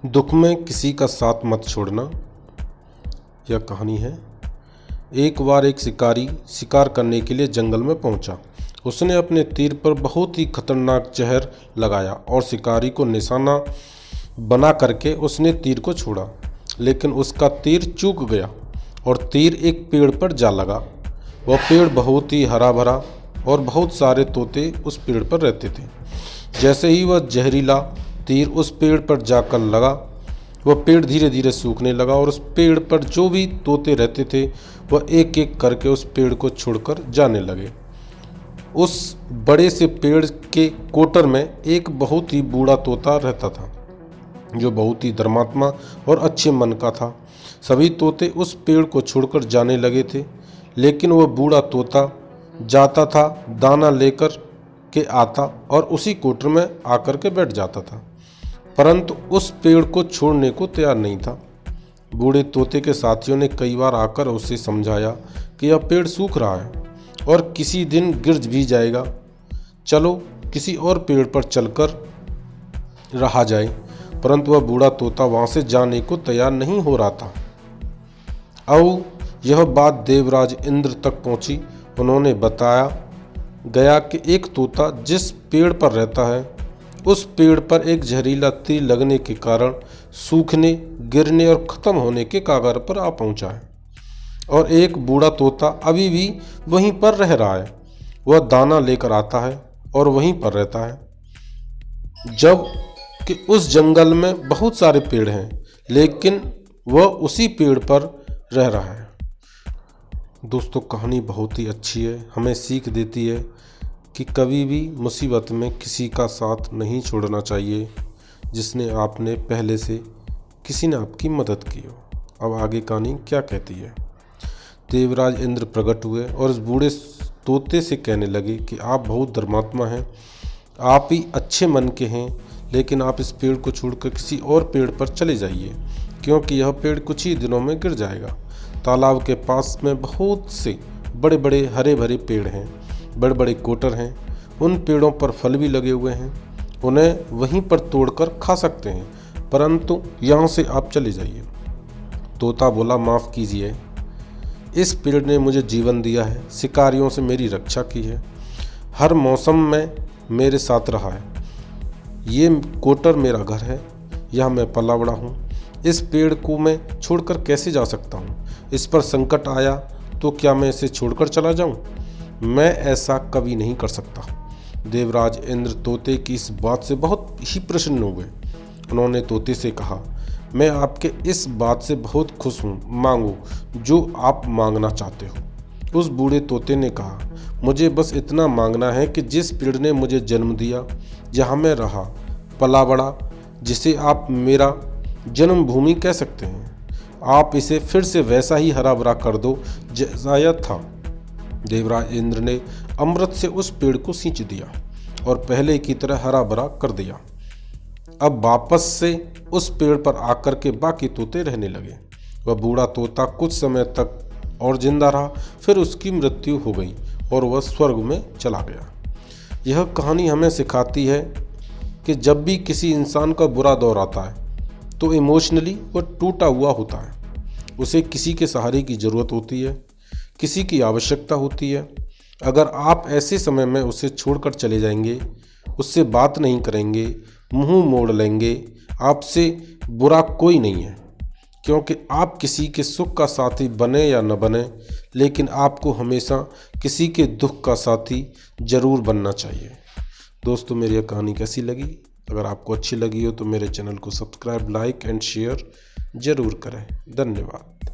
दुख में किसी का साथ मत छोड़ना। यह कहानी है। एक बार एक शिकारी शिकार करने के लिए जंगल में पहुंचा। उसने अपने तीर पर बहुत ही खतरनाक जहर लगाया और शिकारी को निशाना बना करके उसने तीर को छोड़ा, लेकिन उसका तीर चूक गया और तीर एक पेड़ पर जा लगा। वह पेड़ बहुत ही हरा भरा और बहुत सारे तोते उस पेड़ पर रहते थे। जैसे ही वह जहरीला तीर उस पेड़ पर जाकर लगा, वह पेड़ धीरे धीरे सूखने लगा और उस पेड़ पर जो भी तोते रहते थे वह एक एक करके उस पेड़ को छोड़कर जाने लगे। उस बड़े से पेड़ के कोटर में एक बहुत ही बूढ़ा तोता रहता था, जो बहुत ही धर्मात्मा और अच्छे मन का था। सभी तोते उस पेड़ को छोड़कर जाने लगे थे, लेकिन वह बूढ़ा तोता जाता था, दाना लेकर के आता और उसी कोटर में आकर के बैठ जाता था, परंतु उस पेड़ को छोड़ने को तैयार नहीं था। बूढ़े तोते के साथियों ने कई बार आकर उसे समझाया कि यह पेड़ सूख रहा है और किसी दिन गिर भी जाएगा, चलो किसी और पेड़ पर चलकर रहा जाए, परंतु वह बूढ़ा तोता वहां से जाने को तैयार नहीं हो रहा था। अब यह बात देवराज इंद्र तक पहुंची। उन्होंने बताया गया कि एक तोता जिस पेड़ पर रहता है, उस पेड़ पर एक जहरीला तीर लगने के कारण सूखने, गिरने और ख़त्म होने के कगार पर आ पहुंचा है, और एक बूढ़ा तोता अभी भी वहीं पर रह रहा है। वह दाना लेकर आता है और वहीं पर रहता है, जब कि उस जंगल में बहुत सारे पेड़ हैं, लेकिन वह उसी पेड़ पर रह रहा है। दोस्तों, कहानी बहुत ही अच्छी है, हमें सीख देती है कि कभी भी मुसीबत में किसी का साथ नहीं छोड़ना चाहिए जिसने आपने पहले से किसी ने आपकी मदद की हो। अब आगे कहानी क्या कहती है। देवराज इंद्र प्रकट हुए और उस बूढ़े तोते से कहने लगे कि आप बहुत धर्मात्मा हैं, आप ही अच्छे मन के हैं, लेकिन आप इस पेड़ को छोड़कर किसी और पेड़ पर चले जाइए, क्योंकि यह पेड़ कुछ ही दिनों में गिर जाएगा। तालाब के पास में बहुत से बड़े बड़े हरे भरे पेड़ हैं, बड़े बड़े कोटर हैं, उन पेड़ों पर फल भी लगे हुए हैं, उन्हें वहीं पर तोड़कर खा सकते हैं, परंतु यहाँ से आप चले जाइए। तोता बोला, माफ़ कीजिए, इस पेड़ ने मुझे जीवन दिया है, शिकारियों से मेरी रक्षा की है, हर मौसम में मेरे साथ रहा है, ये कोटर मेरा घर है, यहाँ मैं पला बड़ा हूँ, इस पेड़ को मैं छोड़कर कैसे जा सकता हूँ? इस पर संकट आया तो क्या मैं इसे छोड़कर चला जाऊँ? मैं ऐसा कभी नहीं कर सकता। देवराज इंद्र तोते की इस बात से बहुत ही प्रसन्न हुए। उन्होंने तोते से कहा, मैं आपके इस बात से बहुत खुश हूँ, मांगो जो आप मांगना चाहते हो। उस बूढ़े तोते ने कहा, मुझे बस इतना मांगना है कि जिस पेड़ ने मुझे जन्म दिया, जहाँ मैं रहा पला बड़ा, जिसे आप मेरा जन्मभूमि कह सकते हैं, आप इसे फिर से वैसा ही हरा भरा कर दो जैसा यह था। देवराज इंद्र ने अमृत से उस पेड़ को सींच दिया और पहले की तरह हरा भरा कर दिया। अब वापस से उस पेड़ पर आकर के बाकी तोते रहने लगे। वह बूढ़ा तोता कुछ समय तक और जिंदा रहा, फिर उसकी मृत्यु हो गई और वह स्वर्ग में चला गया। यह कहानी हमें सिखाती है कि जब भी किसी इंसान का बुरा दौर आता है तो इमोशनली वह टूटा हुआ होता है, उसे किसी के सहारे की ज़रूरत होती है, किसी की आवश्यकता होती है। अगर आप ऐसे समय में उसे छोड़कर चले जाएंगे, उससे बात नहीं करेंगे, मुंह मोड़ लेंगे, आपसे बुरा कोई नहीं है, क्योंकि आप किसी के सुख का साथी बने या न बने, लेकिन आपको हमेशा किसी के दुख का साथी जरूर बनना चाहिए। दोस्तों, मेरी यह कहानी कैसी लगी? अगर आपको अच्छी लगी हो तो मेरे चैनल को सब्सक्राइब, लाइक एंड शेयर ज़रूर करें। धन्यवाद।